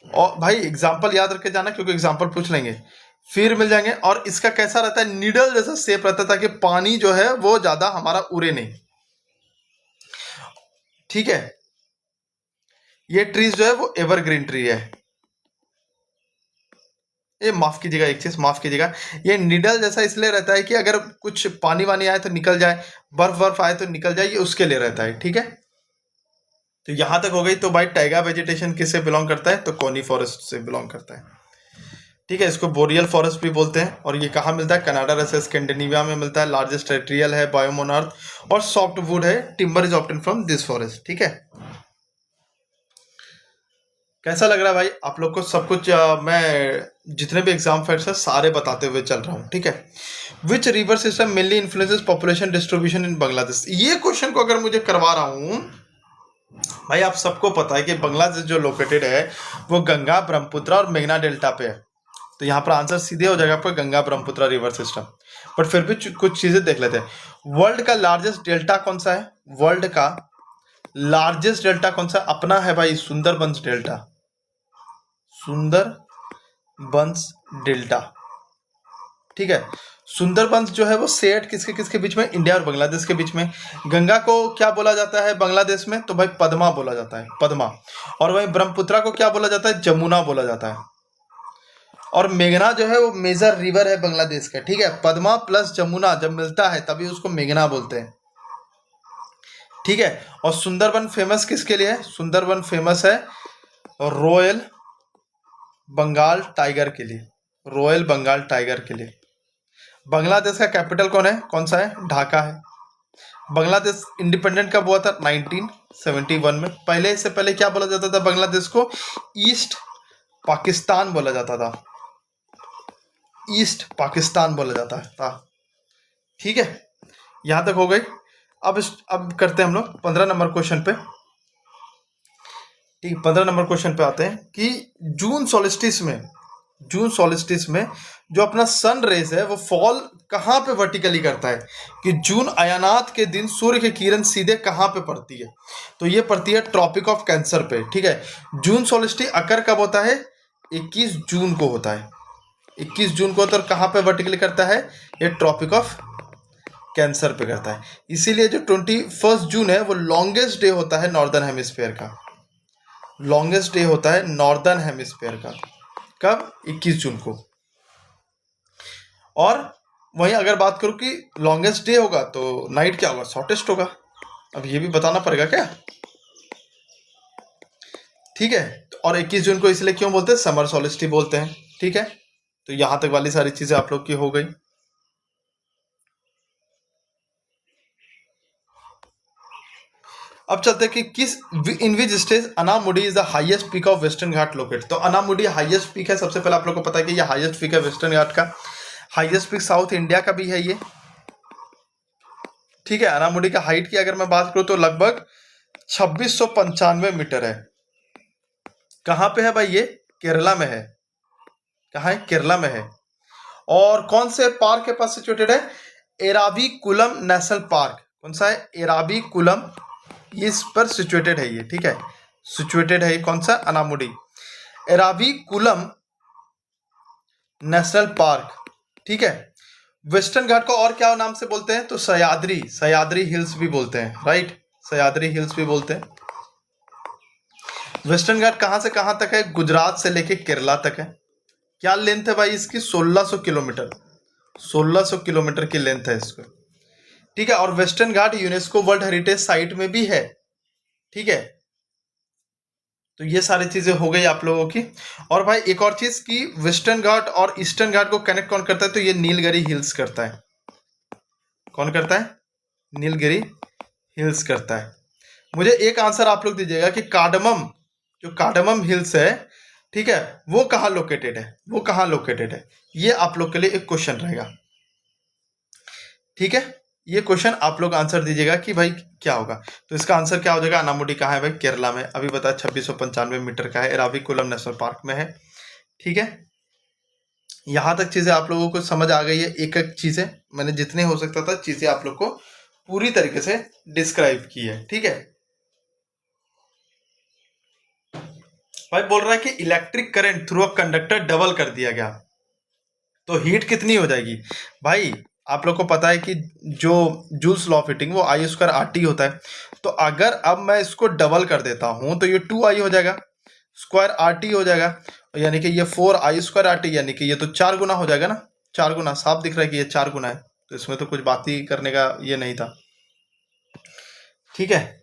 और भाई एग्जाम्पल याद रख के जाना क्योंकि एग्जाम्पल पूछ लेंगे। फिर मिल जाएंगे। और इसका कैसा रहता है? निडल जैसा शेप रहता है ताकि पानी जो है वो ज्यादा हमारा उड़े नहीं। ठीक है, ये ट्रीज जो है वो एवरग्रीन ट्री है। ये माफ कीजिएगा, एक चीज माफ कीजिएगा, ये निडल जैसा इसलिए रहता है कि अगर कुछ पानी वानी आए तो निकल जाए, बर्फ बर्फ आए तो निकल जाए, ये उसके लिए रहता है। ठीक है, तो यहां तक हो गई। तो भाई टाइगा वेजिटेशन किससे बिलोंग करता है? तो कोनी फॉरेस्ट से बिलोंग करता है। ठीक है, इसको बोरियल फॉरेस्ट भी बोलते हैं। और ये कहाँ मिलता है? कनाडा रसे स्कैंडिनेविया में मिलता है। लार्जेस्ट टेरिटोरियल है, बायोम ऑन अर्थ। और सॉफ्ट वुड है, timber is obtain from this forest. ठीक है, कैसा लग रहा है भाई आप लोग को? सब कुछ मैं जितने भी एग्जाम फैक्ट्स है सारे बताते हुए चल रहा हूँ। ठीक है, which river system mainly influences population distribution in Bangladesh? ये क्वेश्चन को अगर मुझे करवा रहा हूँ भाई, आप सबको पता है कि बांग्लादेश जो लोकेटेड है वो गंगा, ब्रह्मपुत्र और मेघना डेल्टा पे है। तो यहाँ पर आंसर सीधे हो जाएगा आपका Ganga Brahmaputra river system. But फिर भी कुछ चीजें देख लेते हैं। वर्ल्ड का लार्जेस्ट डेल्टा कौन सा है? वर्ल्ड का लार्जेस्ट डेल्टा कौन सा? अपना है भाई सुंदरबंस डेल्टा। सुंदरबंस डेल्टा। ठीक है, सुंदरबंस जो है वो शेयर्ड किसके किसके बीच में? इंडिया और बांग्लादेश के बीच में। गंगा को क्या बोला जाता है बांग्लादेश में? तो भाई पद्मा बोला जाता है, पद्मा। और वहीं ब्रह्मपुत्रा को क्या बोला जाता है? जमुना बोला जाता है। और मेघना जो है वो मेजर रिवर है बांग्लादेश का। ठीक है, पद्मा प्लस जमुना जब मिलता है तभी उसको मेघना बोलते हैं। ठीक है, और सुंदरबन फेमस किसके लिए है? सुंदरबन फेमस है रॉयल बंगाल टाइगर के लिए। रॉयल बंगाल टाइगर के लिए। बांग्लादेश का कैपिटल कौन सा है? ढाका है। बांग्लादेश इंडिपेंडेंट कब हुआ था? 1971 में। पहले, इससे पहले क्या बोला जाता था बांग्लादेश को? ईस्ट पाकिस्तान बोला जाता था। ईस्ट पाकिस्तान बोला जाता था। ठीक है, यहां तक हो गई। अब करते हैं हम लोग 15 नंबर क्वेश्चन पे। ठीक, 15 नंबर क्वेश्चन पे आते हैं कि जून सॉलिस्टिस में जो अपना सन रेज है वो फॉल कहाँ पे वर्टिकली करता है? कि जून अयानात के दिन सूर्य की किरण सीधे कहाँ पे पड़ती है? तो ये पड़ती है ट्रॉपिक ऑफ कैंसर पे। ठीक है, जून सॉलिस्टिस अकर कब होता है? 21 जून को होता है। 21 जून को। तो कहाँ पे वर्टिकली करता है? ये ट्रॉपिक ऑफ कैंसर पे करता है। इसीलिए जो 21 जून है वो लॉन्गेस्ट डे होता है नॉर्दर्न हेमिस्फीयर का। लॉन्गेस्ट डे होता है नॉर्दर्न हेमिस्फीयर का। कब? 21 जून को। और वहीं अगर बात करूं कि लॉन्गेस्ट डे होगा तो नाइट क्या होगा? शॉर्टेस्ट होगा। अब ये भी बताना पड़ेगा क्या? ठीक है, और 21 जून को इसलिए क्यों बोलते हैं? समर सॉलिस्टिस बोलते हैं। ठीक है, तो यहां तक वाली सारी चीजें आप लोग की हो गई। अब चलते हैं कि किस in which state Anamudi is the highest peak of Western घाट लोकेट। तो अनामुडी हाईएस्ट पीक है, सबसे पहले आप लोग को पता है कि ये हाईएस्ट पीक है वेस्टर्न घाट का। हाईएस्ट पीक साउथ इंडिया का भी है ये, ठीक है। अनामुडी का हाइट की अगर मैं बात करूं तो लगभग 2695 मीटर है। कहां पे है भाई ये? केरला में है। कहां है? केरला में है। और कौन से पार्क के पास सिचुएटेड है? Eravikulam national park. कौन सा है? एराविकुलम, इस पर सिचुएटेड है ये, ठीक है। सिचुएटेड है ये कौन सा? अनामुडी, एराविकुलम नेशनल पार्क, ठीक है। वेस्टर्न घाट को और क्या नाम से बोलते हैं? तो सह्याद्री, सह्याद्री हिल्स भी बोलते हैं, राइट, सह्याद्री हिल्स भी बोलते हैं। वेस्टर्न घाट कहां से कहां तक है? गुजरात से लेके केरला तक है। क्या लेंथ है भाई इसकी? 1600 किलोमीटर, 1600 किलोमीटर की लेंथ है इसको, ठीक है। और वेस्टर्न घाट यूनेस्को वर्ल्ड हेरिटेज साइट में भी है, ठीक है। तो ये सारी चीजें हो गई आप लोगों की। और भाई एक और चीज कि वेस्टर्न घाट और ईस्टर्न घाट को कनेक्ट कौन करता है? तो ये नीलगिरी हिल्स करता है। कौन करता है? नीलगिरी हिल्स करता है। मुझे एक आंसर आप लोग दीजिएगा कि कार्डमम, जो कार्डमम हिल्स है, ठीक है, वो कहाँ लोकेटेड है? वो कहाँ लोकेटेड है? ये आप लोग के लिए एक क्वेश्चन रहेगा, ठीक है। ये क्वेश्चन आप लोग आंसर दीजिएगा कि भाई क्या होगा। तो इसका आंसर क्या हो जाएगा? अनामुडी कहाँ है भाई? केरला में। अभी बताया 2695 मीटर का है, एराविकुलम नेशनल पार्क में है, ठीक है। यहां तक चीजें आप लोगों को समझ आ गई है। एक एक चीजें मैंने जितने हो सकता था चीजें आप लोग को पूरी तरीके से डिस्क्राइब की है, ठीक है। भाई बोल रहा है कि electric current through a conductor double कर दिया गया, तो हीट कितनी हो जाएगी? भाई आप लोग को पता है कि जो जूल्स लॉ ऑफ हीटिंग वो आई स्क्वायर आर टी होता है। तो अगर अब मैं इसको डबल कर देता हूं तो ये 2i हो जाएगा, स्क्वायर आर टी हो जाएगा, यानी कि ये 4i स्क्वायर आर टी, यानी कि ये तो 4 गुना हो जाएगा ना। 4 गुना, साफ दिख रहा है कि ये 4 गुना है, तो इसमें तो कुछ बात ही करने का ये नहीं था, ठीक है।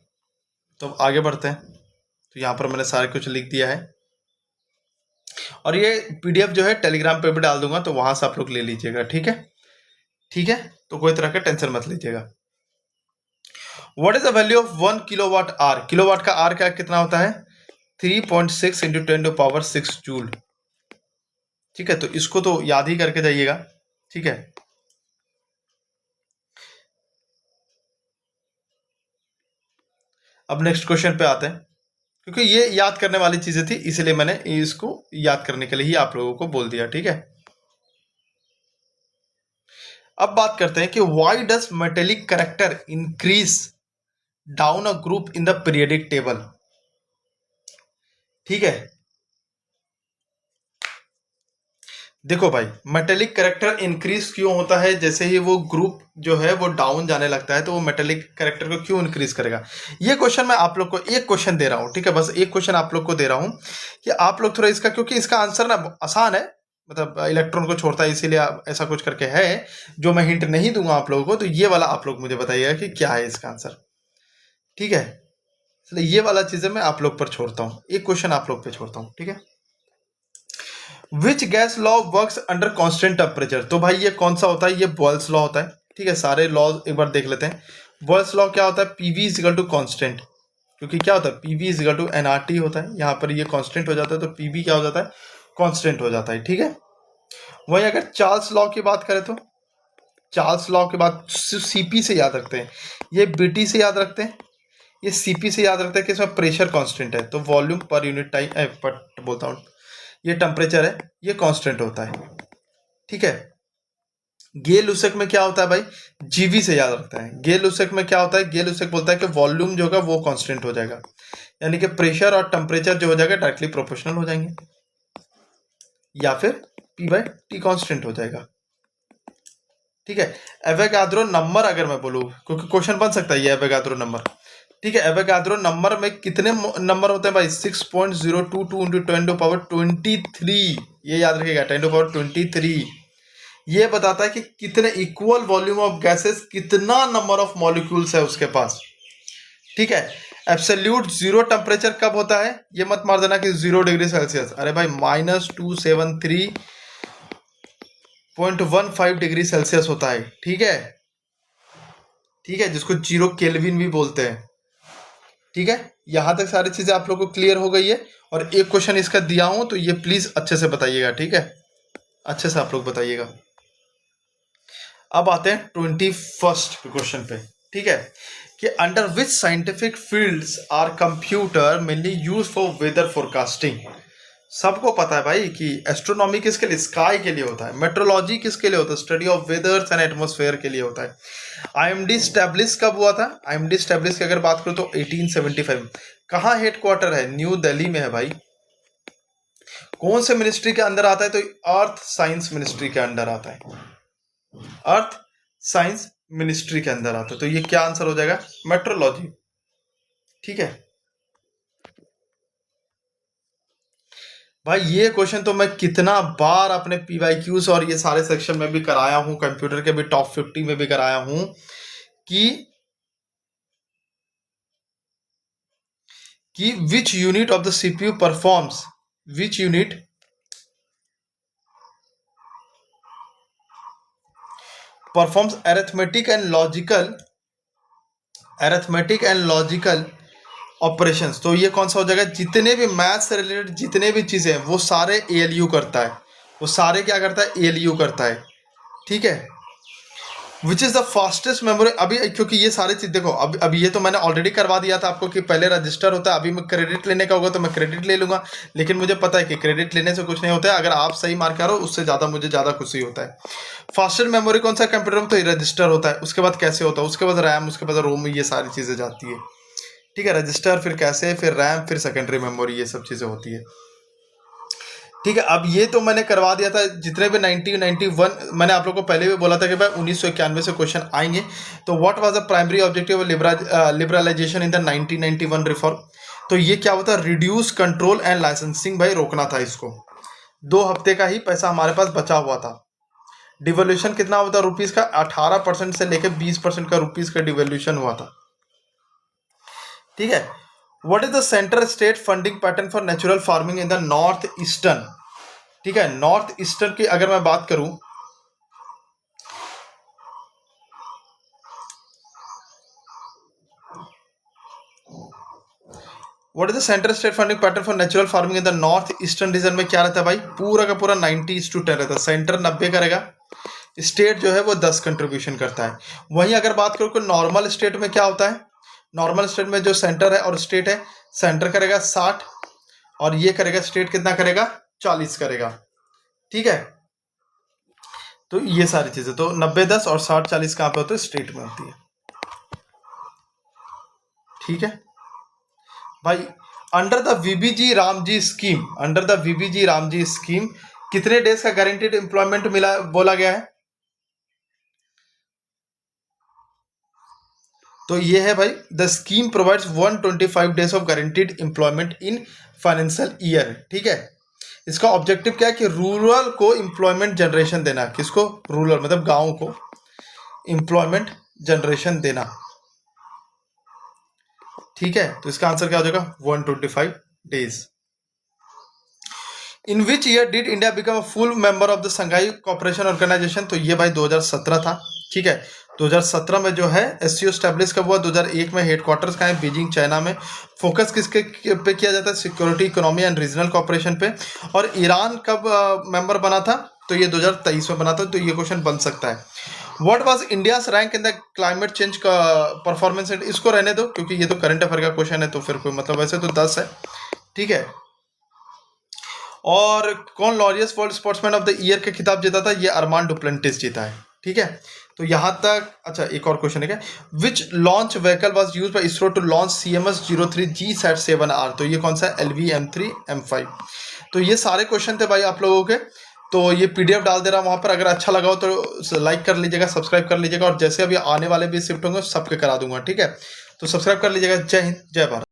तो अब आगे बढ़ते हैं। तो यहाँ पर मैंने सारा कुछ लिख दिया है, और ये पीडीएफ जो है टेलीग्राम पे भी डाल दूंगा, तो वहां से आप लोग ले लीजिएगा, ठीक है, ठीक है। तो कोई तरह का टेंशन मत लीजिएगा। What is the value of 1 kilowatt hour? Kilowatt का आर क्या कितना होता है? 3.6 इंटू 10⁶ जूल, ठीक है। तो इसको तो याद ही करके जाइएगा, ठीक है। अब नेक्स्ट क्वेश्चन पे आते हैं, क्योंकि ये याद करने वाली चीजें थी, इसलिए मैंने इसको याद करने के लिए ही आप लोगों को बोल दिया, ठीक है। अब बात करते हैं कि why does metallic character increase down a group in the periodic table, ठीक है। देखो भाई, मेटेलिक कैरेक्टर इंक्रीज क्यों होता है? जैसे ही वो ग्रुप जो है वो डाउन जाने लगता है, तो वो मेटेलिक कैरेक्टर को क्यों इंक्रीज करेगा? ये क्वेश्चन मैं आप लोग को एक क्वेश्चन दे रहा हूँ, ठीक है। बस एक क्वेश्चन आप लोग को दे रहा हूँ कि आप लोग थोड़ा इसका, क्योंकि इसका आंसर ना आसान है, मतलब इलेक्ट्रॉन को छोड़ता है, इसीलिए ऐसा कुछ करके है, जो मैं हिंट नहीं दूंगा आप लोगों को। तो ये वाला आप लोग मुझे बताइएगा कि क्या है इसका आंसर, ठीक है। इसलिए ये वाला चीजें मैं आप लोग पर छोड़ता हूँ, एक क्वेश्चन आप लोग पे छोड़ता हूँ, ठीक है। Which gas law works under constant temperature? तो भाई ये कौन सा होता है? ये बॉयल्स लॉ होता है, ठीक है। सारे लॉ एक बार देख लेते हैं। बॉयल्स लॉ क्या होता है? PV is equal to constant, क्योंकि क्या होता है? PV is equal to NRT होता है, यहाँ पर ये कांस्टेंट हो जाता है, तो पीवी क्या हो जाता है? कांस्टेंट हो जाता है, ठीक है। वहीं अगर चार्ल्स लॉ की बात करें तो चार्ल्स लॉ के बाद सीपी से याद रखते हैं, ये बीटी से याद रखते हैं, ये सीपी से याद रखते हैं कि इसमें प्रेशर कांस्टेंट है, तो वॉल्यूम पर यूनिट टाइम बोलता हूँ, ये टेम्परेचर है, ये कांस्टेंट होता है, ठीक है। गे लुसेक में क्या होता है भाई? जीवी से याद रखता है। गे लुसेक में क्या होता है? गे लुसेक बोलता है कि वॉल्यूम जो होगा वो कांस्टेंट हो जाएगा, यानी कि प्रेशर और टेम्परेचर जो हो जाएगा डायरेक्टली प्रोपोर्शनल हो जाएंगे, या फिर पी बाय टी कांस्टेंट हो जाएगा, ठीक है। एवोगाद्रो नंबर अगर मैं बोलूँ, क्योंकि क्वेश्चन बन सकता है ये एवोगाद्रो नंबर, ठीक है। एवोगाद्रो नंबर में कितने नंबर होते हैं भाई? 6.022 इंटू 10⁻23, ये याद रखिएगा, 10⁻23। ये बताता है कि कितने इक्वल वॉल्यूम ऑफ गैसेस, कितना नंबर ऑफ मॉलिक्यूल्स है उसके पास, ठीक है। एब्सोल्यूट जीरो टेम्परेचर कब होता है? ये मत मार देना कि 0 डिग्री सेल्सियस, अरे भाई -273.15 डिग्री सेल्सियस होता है, ठीक है, ठीक है, जिसको 0 केल्विन भी बोलते हैं, ठीक है, यहाँ तक सारी चीज़ें आप लोगों को क्लियर हो गई है। और एक क्वेश्चन इसका दिया हूँ तो ये प्लीज़ अच्छे से बताइएगा, ठीक है, अच्छे से आप लोग बताइएगा। अब आते हैं 21st क्वेश्चन पे, ठीक है, कि under which scientific fields are computer mainly use for weather forecasting. सबको पता है भाई कि एस्ट्रोनॉमी किसके लिए, स्काई के लिए होता है। मेट्रोलॉजी किसके लिए होता है, स्टडी ऑफ वेदर्स एंड एटमॉस्फेयर के लिए होता है। आईएमडी स्टैब्लिश कब हुआ था, आईएमडी स्टैब्लिश की अगर बात करूं तो 1875। कहाँ हेडक्वार्टर है, न्यू दिल्ली में है भाई। कौन से मिनिस्ट्री के अंदर आता है, तो अर्थ साइंस मिनिस्ट्री के अंदर आता है, अर्थ साइंस मिनिस्ट्री के अंदर आता है। तो ये क्या आंसर हो जाएगा, मेट्रोलॉजी, ठीक है भाई। ये क्वेश्चन तो मैं कितना बार अपने पीवाईक्यूज और ये सारे सेक्शन में भी कराया हूं, कंप्यूटर के भी टॉप 50 में भी कराया हूं कि which unit of the CPU performs, which unit performs arithmetic and logical operations. तो ये कौन सा हो जाएगा, जितने भी मैथ से रिलेटेड जितने भी चीजें हैं वो सारे एएलयू करता है, वो सारे क्या करता है, एएलयू करता है, ठीक है। Which is the fastest memory, अभी क्योंकि ये सारी चीज देखो, अभी ये तो मैंने ऑलरेडी करवा दिया था आपको कि पहले रजिस्टर होता है। अभी मैं क्रेडिट लेने का होगा तो मैं क्रेडिट ले लूंगा, लेकिन मुझे पता है कि क्रेडिट लेने से कुछ नहीं होता है। अगर आप सही मार्क करो उससे ज्यादा मुझे ज्यादा खुशी होता है। फास्टेस्ट मेमोरी कौन सा कंप्यूटर में, तो रजिस्टर होता है। उसके बाद कैसे होता है, उसके बाद रैम, उसके बाद रोम, ये सारी चीजें जाती है, ठीक है। रजिस्टर, फिर कैसे, फिर रैम, फिर सेकेंडरी मेमोरी, ये सब चीजें होती है, ठीक है। अब ये तो मैंने करवा दिया था जितने भी 91 मैंने आप लोगों को पहले भी बोला था कि भाई 1991 से क्वेश्चन आएंगे। तो what was the primary objective of liberalisation in the 1991 reform. तो ये क्या होता है, रिड्यूस कंट्रोल एंड लाइसेंसिंग, भाई रोकना था इसको। 2 हफ्ते का ही पैसा हमारे पास बचा हुआ था। डिवोल्यूशन कितना होता है रुपीज का, 18% से लेकर 20% का रुपीज का डिवोल्यूशन हुआ था, ठीक है। What is the centre state funding pattern for natural farming in the north eastern, ठीक है। नॉर्थ ईस्टर्न की अगर मैं बात करूं, what is the central state funding pattern for natural farming in the north eastern region में क्या रहता है भाई, पूरा का पूरा 90:10 रहता है। सेंटर 90 करेगा, स्टेट जो है वो 10 कंट्रीब्यूशन करता है। वहीं अगर बात करूं कि नॉर्मल स्टेट में क्या होता है, नॉर्मल स्टेट में जो सेंटर है और स्टेट है, सेंटर करेगा 60 और ये करेगा स्टेट कितना करेगा, 40 करेगा, ठीक है। तो ये सारी चीजें तो 90-10 और 60-40 कहां पे होते हैं, स्टेट में होती है, ठीक है भाई। Under the VBG Ramji scheme, under the VBG Ramji scheme कितने डेज का गारंटीड एम्प्लॉयमेंट मिला बोला गया है, तो ये है भाई, the scheme provides 125 days of guaranteed employment in financial year, ठीक है। इसका ऑब्जेक्टिव क्या है कि रूरल को एम्प्लॉयमेंट जनरेशन देना, किसको, रूरल मतलब गांव को एम्प्लॉयमेंट जनरेशन देना, ठीक है। तो इसका आंसर क्या हो जाएगा, 125 days. In which year did India become a full member of the Shanghai cooperation organisation, तो ये भाई 2017 था, ठीक है। 2017 में जो है एससीओ स्टैब्लिश कब हुआ, 2001 में। हेडक्वार्टर्स का है बीजिंग चाइना में। फोकस किसके पे किया जाता है, security, economy and regional cooperation पे। और ईरान कब मेंबर बना था, तो ये 2023 में बना था। तो ये क्वेश्चन बन सकता है। What was India's rank in the climate change का परफॉर्मेंस, इसको रहने दो क्योंकि ये तो करंट अफेयर का क्वेश्चन है, तो फिर कोई मतलब, वैसे तो 10 है, ठीक है। और कौन Laureus world sportsman of the year का खिताब जीता था, ये अरमान डुप्लेंटिस जीता है, ठीक है। तो यहां तक, अच्छा एक और क्वेश्चन है क्या, which launch vehicle was used by ISRO to launch CMS-03 GSAT-7R, तो ये कौन सा है, LV-M3-M5। तो ये सारे क्वेश्चन थे भाई आप लोगों के। तो ये PDF डाल दे रहा हूँ वहाँ पर, अगर अच्छा लगा हो तो लाइक कर लीजिएगा, सब्सक्राइब कर लीजिएगा, और जैसे अभी आने वाले भी शिफ्ट होंगे सबके करा दूंगा, ठीक है। तो सब्सक्राइब कर लीजिएगा। जय हिंद, जय भारत।